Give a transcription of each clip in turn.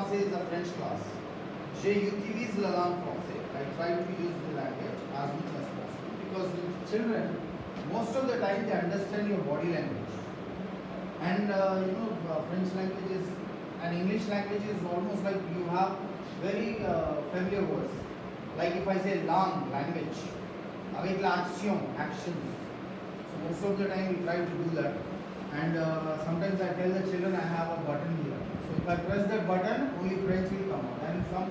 français is a French class. J'utilise la langue française. I try to use the language as much as possible because with children, most of the time they understand your body language. And French language is and English language is almost like you have very familiar words. Like if I say language, avec l'action, actions. So most of the time we try to do that. And sometimes I tell the children I have a button here. So if I press that button, only French will come out. And some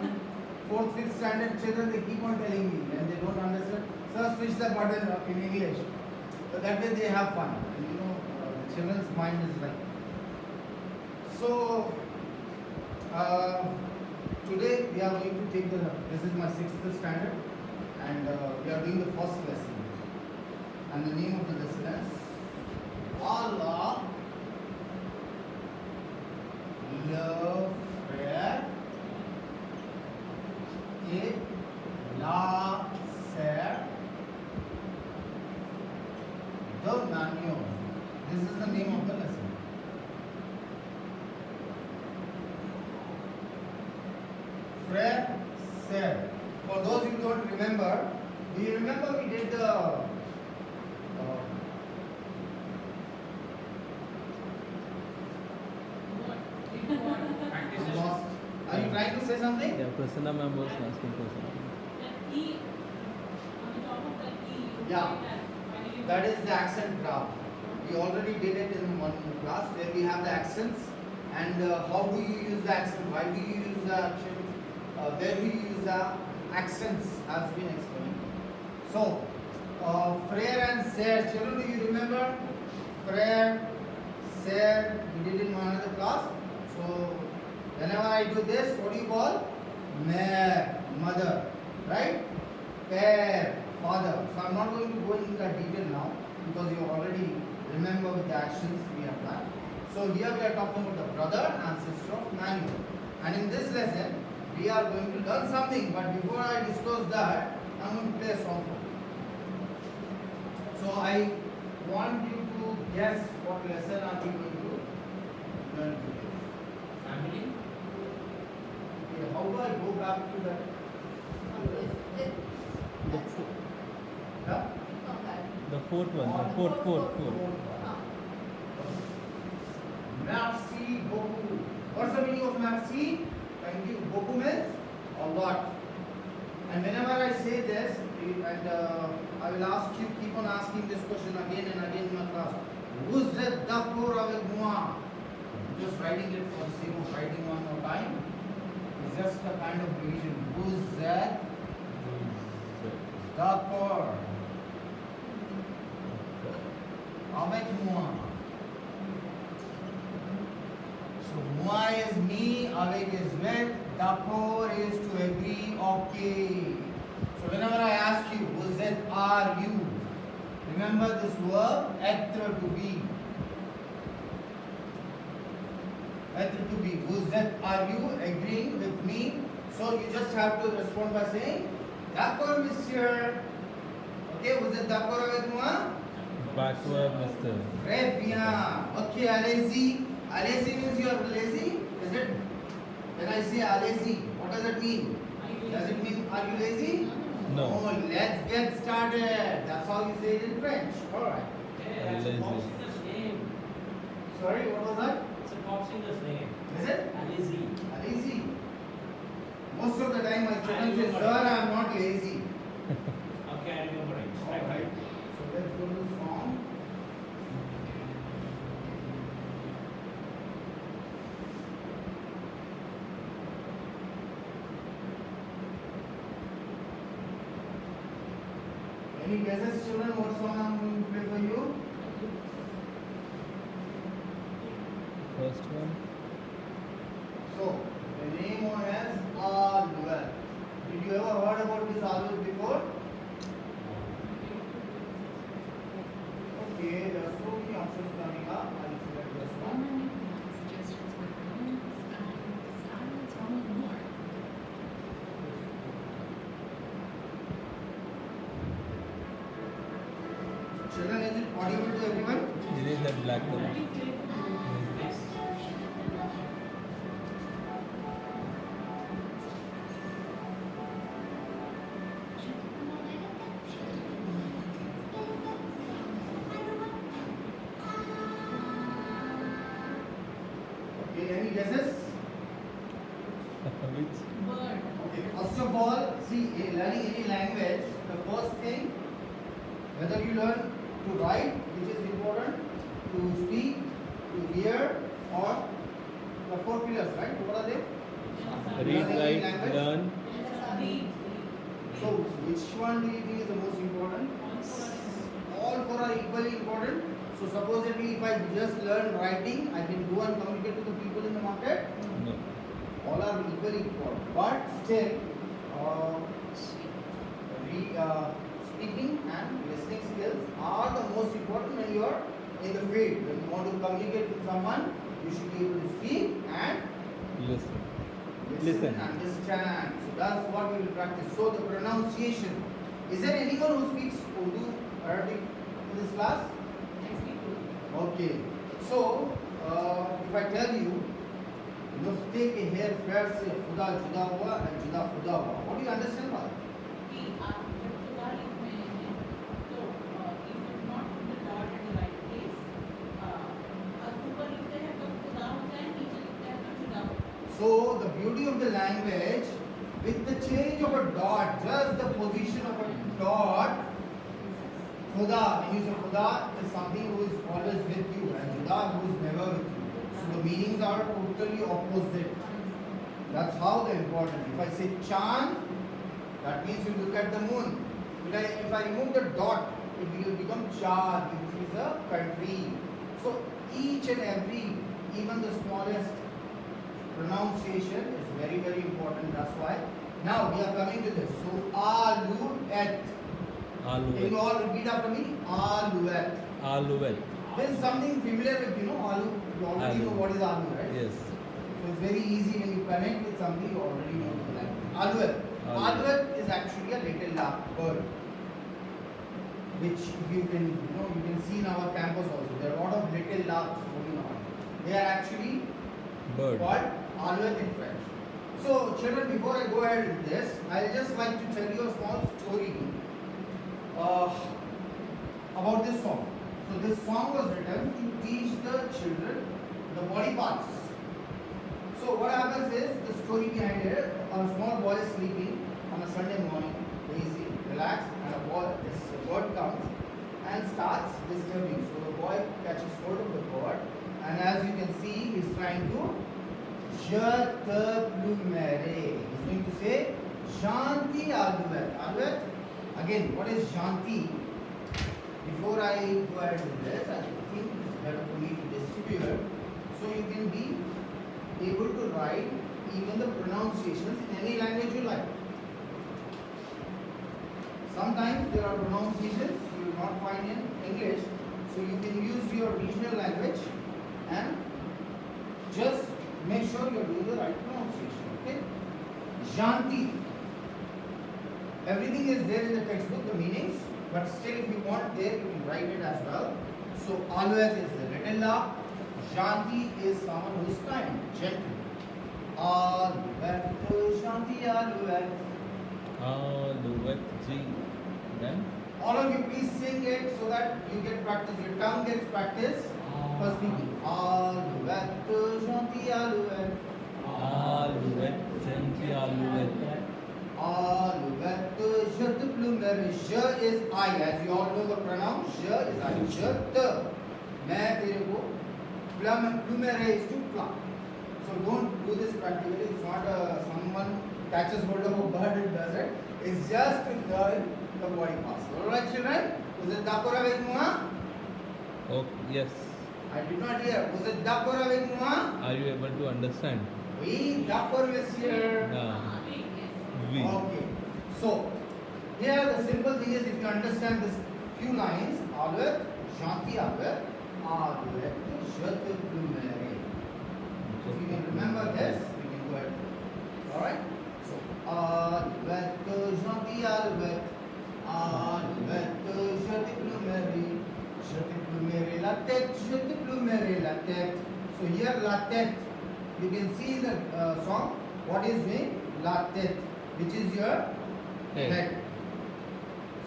4th, 5th standard children, they keep on telling me and they don't understand. Sir, switch the button in English. So that way they have fun. And the children's mind is like. So today we are going to take this is my 6th standard and we are doing the first lesson. And the name of the lesson is Allah le frère et la sœur de Magnon. This is the name of the lesson. Frère, sœur. For those who don't remember, do you remember we did the lost. Are you trying to say something? Yeah, Prasanna ma'am was asking Prasanna. The E, on the top of the E, you Yeah. write that. Why did you That is the accent graph. We already did it in one class where we have the accents and how do you use the accent, why do you use the accent, where do you use the accents has been explained. So, frère and sœur, children, do you remember? Frère, sœur, we did in one other class. So, whenever I do this, what do you call? Mère, mother, right? Père, father. So I'm not going to go into that detail now because you already remember with the actions we have done. So here we are talking about the brother and sister of Manuel. And in this lesson, we are going to learn something. But before I disclose that, I'm going to play a song for you. So I want you to guess what lesson are we going to learn today. Family? Okay, how do I go back to that? The, fo- Yeah? the fourth one, the fourth. Merci beaucoup. What's the meaning of merci? Thank you. Beaucoup means a lot. And whenever I say this, and I will ask you, keep on asking this question again and again in my class. Vous êtes d'accord avec moi? Just writing it for the sake of writing one more time. It's just a kind of revision. Vous êtes d'accord avec moi? So moi is me, avec is with, d'accord is to agree, okay. So whenever I ask you, vous êtes, are you? Remember this verb, être to be. Être to be. Vous êtes, are you agreeing with me? So you just have to respond by saying, d'accord monsieur. Okay, vous êtes d'accord avec moi? Backward, Mr. Très bien. Okay, allez-y. Allez-y means you are lazy, is it? When I say allez-y, what does it mean? Does it mean are you lazy? No. Oh, let's get started. That's how you say it in French. Alright. Yeah, that's a Lazy. pop singer's name. Sorry, what was that? It's a pop singer's name. Is it? Alizi. Lazy. Most of the time my students say, remember. sir, I am not lazy. Okay, I remember it. Alright. So let's go to the song. Any guesses, children, what song I'm going to play for you? First one. So, the name is Alwell. Did you ever heard about this Alwell before? Okay, there are so many options coming up. I'll select this one. Children, is it audible to everyone? It is that black one. guesses? Which? Bird. Okay, first of all, see, learning any language, the first thing, whether you learn to write, which is important, to speak, to hear, or the four pillars, right? What are they? Read, Learning any write, language? learn. Read. So, which one do you think is the most important? All four are equally important. So, supposedly, if I just learn writing, I can go and communicate to the people in the market. No. All are equally important. But still, speaking and listening skills are the most important when you are in the field. When you want to communicate with someone, you should be able to speak and Listen. listen, understand. So that's what we will practice. So the pronunciation. Is there anyone who speaks Urdu, Arabic in this class? Okay. So if I tell you, नुक्ते के हेर फेर से खुदा जुदा हुआ और जुदा खुदा हुआ. What do you understand by that? कि आप जब खुदा लिख रहे हैं तो if you not put the dot at the right place, आप ऊपर लिखते हैं तो खुदा होता है, नीचे लिखते हैं तो जुदा होता है. So the beauty of the language, with the change of a dot, just the position of a dot, Khuda, when you say Khuda, is something who is always with you, and Juda who is never with you. So the meanings are totally opposite. That's how they're important. If I say Chand, that means you look at the moon. If I remove the dot, it will become Chad, which is a country. So each and every, even the smallest pronunciation is very, very important. That's why. Now we are coming to this. So aluet. Can you Aluet. all repeat after me? Aluet. Aluet. This is something familiar with, aloo. You already know Aloo. what is aloo, right? Yes. So it's very easy when you connect with something you already know the language. Aluet. Aluet. Aluet is actually a little lark bird, which you can see in our campus also. There are a lot of little larks moving on. They are actually Bird. called alouette in French. So, children, before I go ahead with this, I'll just like to tell you a small story about this song. So, this song was written to teach the children the body parts. So, what happens is the story behind it: a small boy is sleeping on a Sunday morning, easy, relaxed, and this bird comes and starts disturbing. So, the boy catches hold of the bird, and as you can see, he's trying to Je te plumerai. He's going to say Shanti alouette. Alouette. Again, what is Shanti? Before I go ahead with this, I think it's better for me to distribute so you can be able to write even the pronunciations in any language you like. Sometimes there are pronunciations you will not find in English, so you can use your regional language and just make sure you are doing the right pronunciation. Okay? Janti. Everything is there in the textbook, the meanings, but still if you want there, you can write it as well. So, alouette is the little lark. Janti is someone who is kind, gentle. Alouette, Janti, alouette. Aluet. G. Then? All of you please sing it so that you get practice, your tongue gets practice for speaking. Alouette, Janti, alouette. Aluet. Gentle aluet. Alouette, je te plumerai. Je is I, as you all know the pronoun. Je is I. Je te. मैं तेरे को plumerai is to pluck. So don't do this practically. It's not someone catches hold of a bird and does it. It's just to learn the body parts. Alright, children? Was it dakora avec moi? Oh, yes. I did not hear. Was it dakora avec moi? Are you able to understand? Oui, d'accord, monsieur. We. Okay. So, here the simple thing is if you understand this few lines, alouette, Janti alouette, alouette, je te plumerai. So, if you can remember this, we can go ahead. Alright? So, alouette, Janti alouette, alouette, je te plumerai. Je te plumerai la tête, je te plumerai la tête. So, here la tête. You can see the song. What is doing? La tête, which is your head.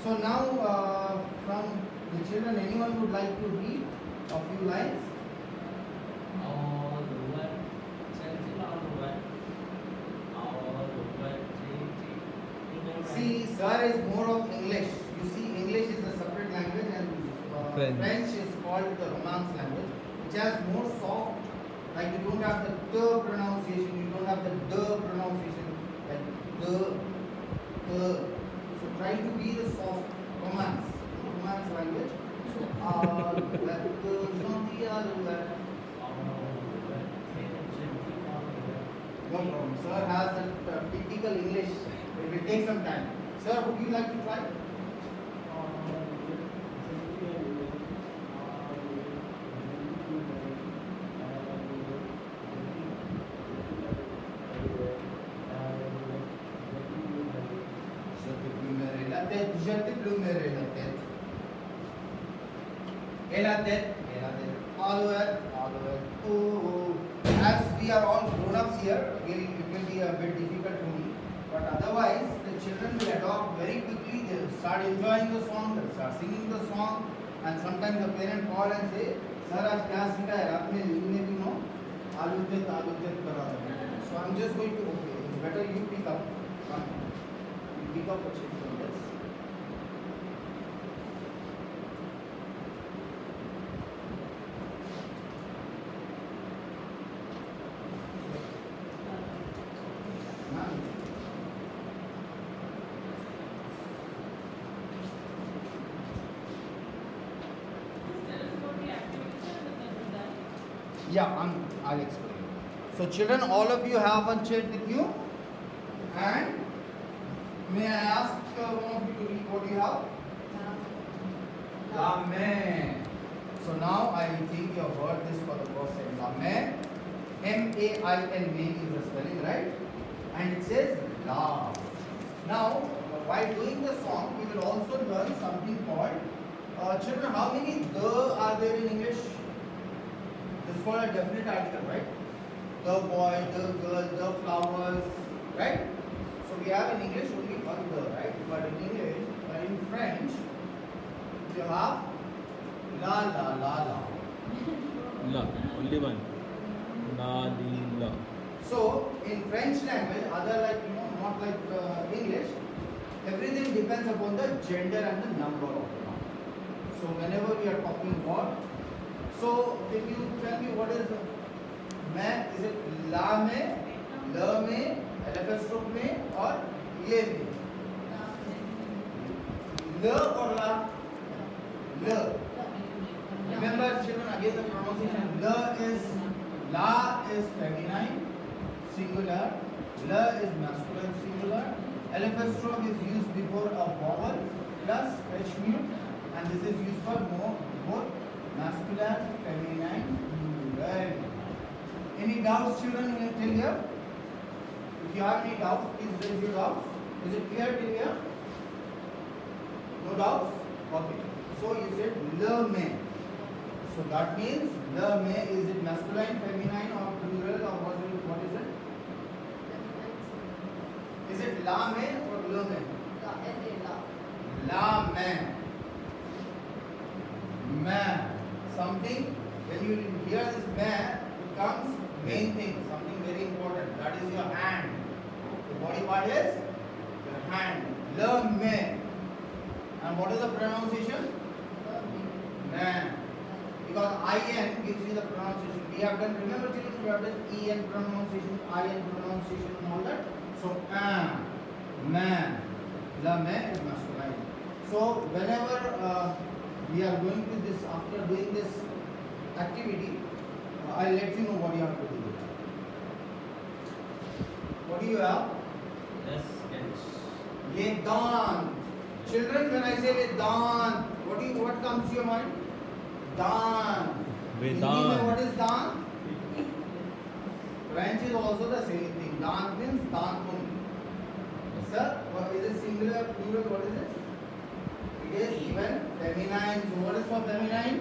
So now, from the children, anyone would like to read a few lines? Alouette, Sir is more of English. You see, English is a separate language and French. French is called the Romance language, which has more soft. Like you don't have the t pronunciation, you don't have the d pronunciation, like the. So try to be the soft Romance language. So no problem. Sir has the typical English. It will take some time. Sir, would you like to try? Je te plumerai la tête. Et la tête. All over. Oh. As we are all grown-ups here, it will be a bit difficult for me. But otherwise, the children will adopt very quickly. They will start enjoying the song. They will start singing the song. And sometimes the parent call and say, "Sir, आज क्या सिखाया? आपने लिखने भी no आलू tet करा दो." So I'm just going to okay. It's better you pick up. You pick up a chip from this. Yeah, I'll explain. So children, all of you have one chart with you. And may I ask one of you to read what you have? Lame. So now I think you have heard this for the first time. Lame. M-A-I-N, main is the spelling, right? And it says la. Now, while doing the song, we will also learn something called, children, how many the are there in English? This is called a definite article, right? The boy, the girl, the flowers, right? So we have in English only one the, right? But in English, in French, you have la la la la. La. Only one. La, li, la. So in French language, other like not like English, everything depends upon the gender and the number of the noun. So whenever we are talking about, so can you tell me what is मैं? Is it la में, ल में, एलेफेस्ट्रोक में और ले में? ल और ला? ल. Remember children, again the pronunciation. La is feminine singular. La is masculine singular. Elephestrome is used before a vowel plus H mute, and this is used for both masculine, feminine, plural. Any doubts, children, till here? If you have any doubts, please raise your doubts. Is it clear till here? No doubts? Okay. So you said le me. So that means le me, is it masculine, feminine, or plural, or what is it? Is it la me or le me? La me. Me. Something, when you hear this me, it comes main thing, something very important. That is your hand. The body part is your hand. Le me. And what is the pronunciation? Me. Because IN gives you the pronunciation. We have done, remember children, we have done EN pronunciation, IN pronunciation and all that. So, man, la man is masculine. So, whenever we are going to this, after doing this activity, I'll let you know what you have to do. What do you have? Les dents. Children, when I say les dents, what comes to your mind? Daan. Vedant. What is daan? French is also the same thing. Daan means daan only. Sir, what is it singular, plural? What is it? It is even feminine. So what is for feminine?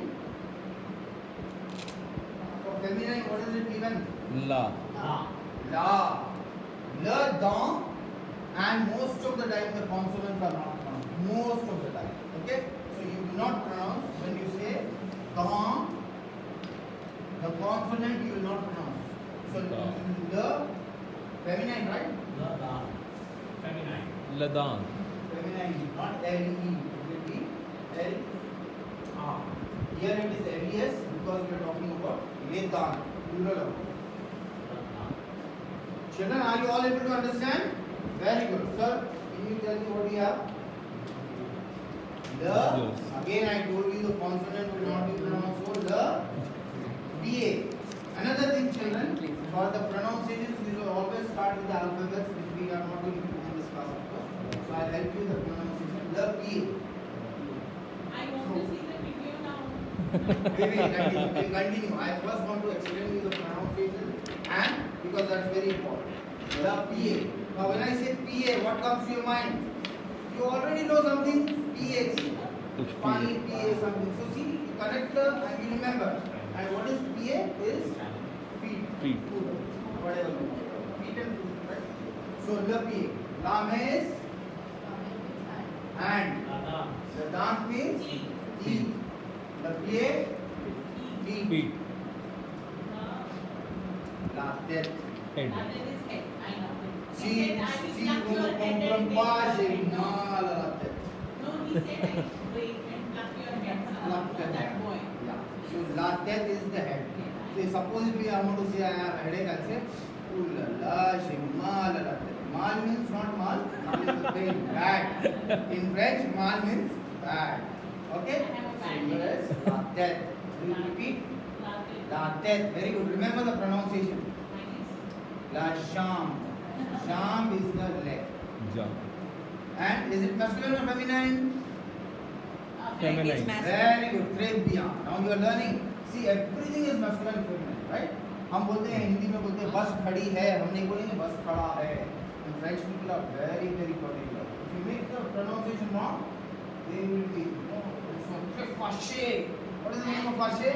For feminine, what is it even? La. La. Le dent. And most of the time the consonants are not pronounced. Most of the time. Okay? So you do not pronounce when you say dent. The consonant you will not pronounce. So the feminine, right? Ladan. Feminine Here it is LES because we are talking about Vedant, plural. Children, are you all able to understand? Very good. Sir, can you tell me what you have? The, Yes. again I told you the consonant will not be pronounced so the PA. Another thing children, for the pronunciations we will always start with the alphabets which we are not going to do in this class of course. So I'll help you the pronunciation. The PA. I want to see the video now. We will continue. I first want to explain you the pronunciation and because that's very important. The PA. Now when I say PA, what comes to your mind? You already know something. PH. Pani PA something. So see, you connect the and you remember. And what is PA? Is feet. Feet. Foot. Whatever. Feet and foot. Right? So the PA. Lam is hand. The dant means teeth. The PA teeth. Feet. La tête. Head. That is head. I know. Si He said, I will si pluck vous your ne head and comprenez take pas, your j'ai head. mal à la tête. No, he said I will wait and pluck your head. Pluck the That head. boy. Yeah. So la tête is the head. So supposedly I want to say I have headache. I say, ooh la la, j'ai mal à la tête. Mal means not mal. Mal is a pain. Bad. In French, mal means bad. Okay. I have a So bad here headache. is la tête. Will you repeat? Latte. La tête. Very good. Remember the pronunciation. Mine La jambe. Jambe is the leg. Jump. And is it masculine or feminine? Feminine. Very good. Très bien. Now you are learning. See, everything is masculine and feminine, right? हम बोलते हैं हिंदी में बोलते हैं बस खड़ी है, हम नहीं बोलेंगे बस खड़ा है. And French people are very very particular. If you make the pronunciation wrong, they will be très fâché. What is the meaning of fâché?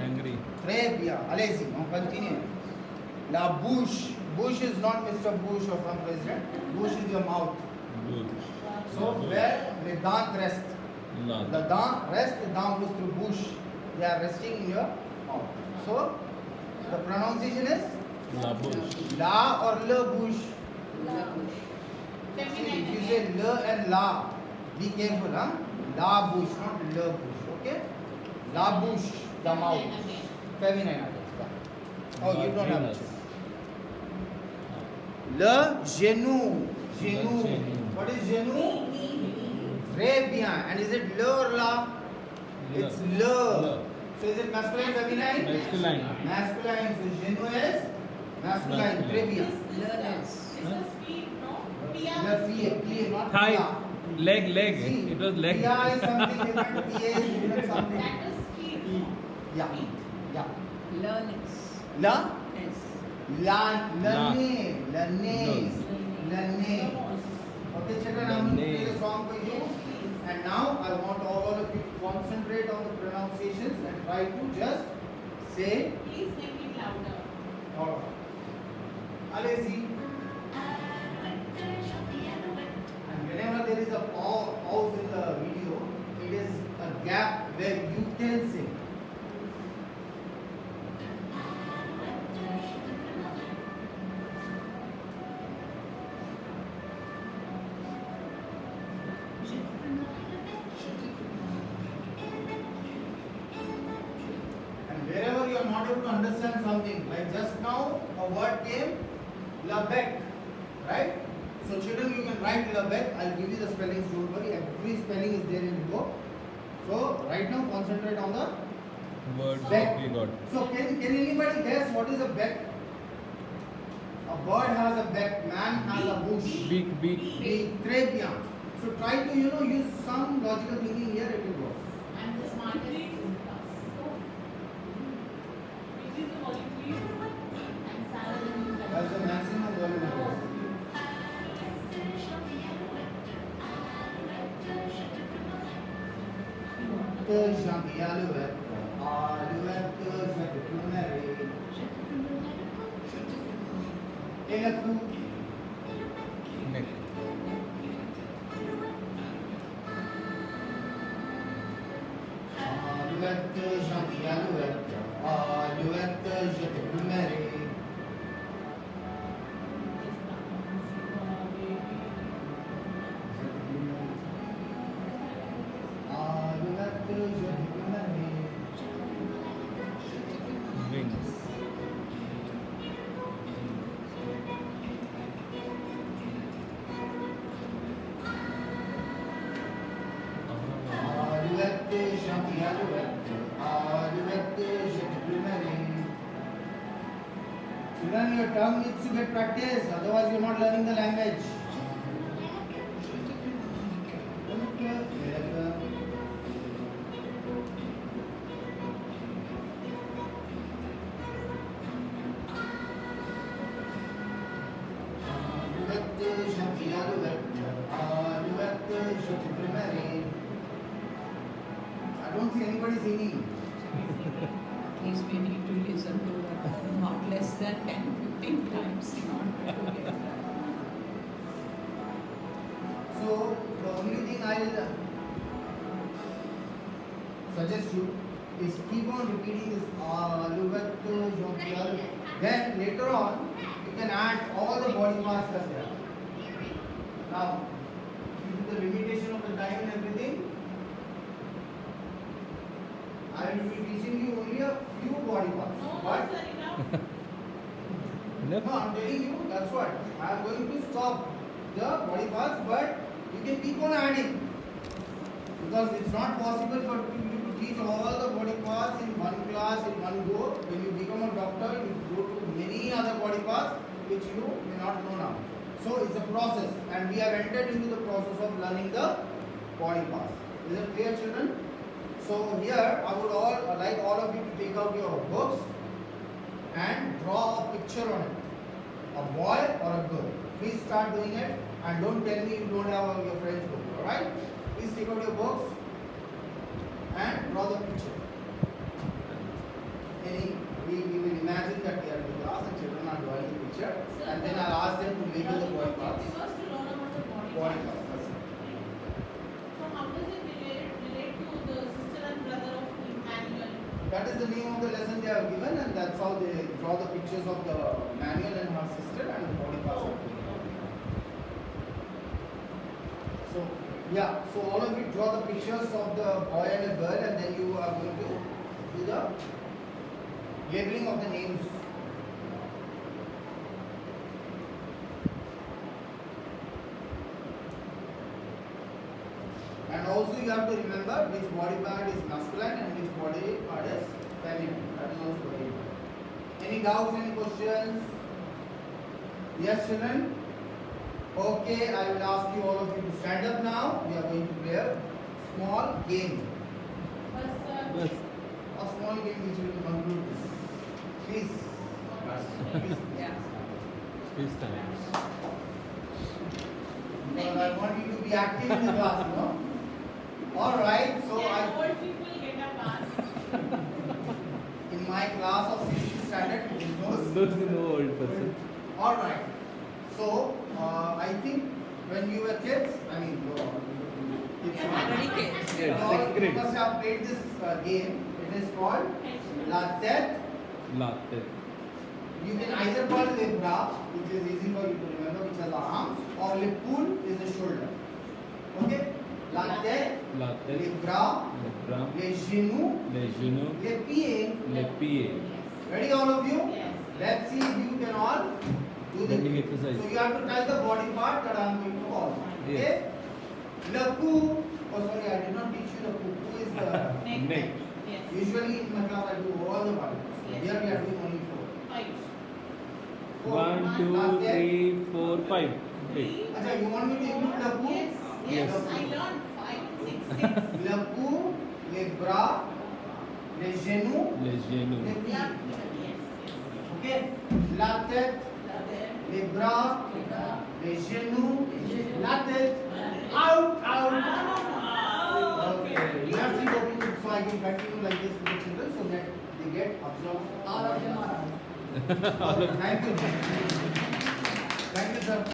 Angry. Très bien. Allez-y, on continue. La bouche. Bush is not Mr. Bush or some president. Bush is your mouth. Good. So where the dant rest. La. The dant rest down with the bush. They are resting in your mouth. So the pronunciation is La bush. la or le bush. See, Feminine. if you say le and la, be careful, huh? La bush, not le bush. Okay? La bush, the mouth. Feminine. Yeah. Oh, you don't have it. Le genou. Genou. genou. What is genou? Très bien. And is it le or la? It's le. Le. So is it masculine, feminine? Masculine. Masculine. So genou is masculine. Masculine. Très bien. This is feet, no? Le pie, not Thigh. pia. Leg, leg. See, It was leg. Pia is something different. Pia is different something. That is feet. Yeah. Feet. Yeah. Learners. La. Yes. La. La. Lane. Lane. Nose. Lane. Okay, children, I'm going to play the Lane. song for you. And now I want all of you to concentrate on the pronunciations and try to just say. Please make it louder. All right. Allez-y. And whenever there is a pause in the video, it is a gap where you can sing. And wherever you are not able to understand something, like just now a word came, Labec, right? So children, you can write Labec. I'll give you the spellings. Don't worry. Every spelling is there in the book. So right now, concentrate on the Word Beck. that we got. So can anybody guess what is a beck? A bird has a beck. Man has a bush. Beak, beak. Beak. Très bien. So try to use some logical thinking here. It will work. And the smartest is us. Which is the volume, please? And Sarah, then you can. That's the maximum volume. Janti alouette, alouette, je te promets. Et le coup, Neck. alouette, janti alouette, alouette, je te promets. Alouette, je te promets. Children, your tongue needs to get practiced, otherwise you're not learning the language. I don't see anybody singing. At least we need to listen to not less than 10-15 times in order to get that. So the only thing I'll suggest you is keep on repeating this then later on you can add all the body parts as well. Now due to the limitation of the time and everything, I will be teaching you only a few body parts. No, But sir, enough. Enough? no, I'm telling you, that's what. I am going to stop the body parts, but you can keep on adding. Because it's not possible for you to teach all the body parts in one class, in one go. When you become a doctor, you go to many other body parts which you may not know now. So it's a process, and we have entered into the process of learning the body parts. Is it clear, children? So here I would like all of you to take out your books and draw a picture on it. A boy or a girl. Please start doing it, and don't tell me you don't have your friend's book. Alright? Please take out your books and draw the picture. We will imagine that we are in class and children are drawing the picture, and then I'll ask them to label the body parts. First to learn about the body Body parts. parts. That's it. So how does it relate to the sister and brother of Emmanuel? That is the name of the lesson they have given, and that's how they draw the pictures of the Manuel and her sister and the body parts of the So yeah, so all of you draw the pictures of the boy and the girl, and then you are going to do the labeling of the names. And also you have to remember which body part is masculine and which body part is feminine. That is also very important. Any doubts, any questions? Yes, children? Okay, I will ask you all of you to stand up now. We are going to play a small game. Yes. A small game which will conclude this. Please. Please. Yeah. This time. Because I want you to be active in the class, you know. Alright, so Can I old people get a pass? in my class of 6th standard, it knows. Those is no old person. Alright. So I think when you were kids, I mean, kids, Already kids. Yes, all sixth grade. you must have played this game. It is called La Tête. Latte. You can either call Le Bras, which is easy for you to remember, which has the arms, or Le Poule is the shoulder. Okay? La Tête, Latte. Les Bras, Le bras. Les Genoux, Les genoux. Les Pieds. Les pieds. Ready, all of you? Yes. Let's see if you can all do the Bending exercise. So you have to tell the body part that I am going to call. Okay? Yes. Le cou. Oh, sorry, I did not teach you the cou. Cou is the. Neck. Yes. Usually in my class I do all the body parts. Yes. Here we are doing only 4. 5. 1, 2, 3, 4, 5. Okay. Acha, you want me to include le cou? Yes. Yes. I learned 5, 6, 6. Le cou, les bras, les genoux, Les genoux. les pieds. Yes. Okay? La tête, les bras, les genoux, la tête. Out, out. Okay. You have to go to, so I can continue like this with the children so that they get absorbed. All of them are out. Thank you. Thank you, sir.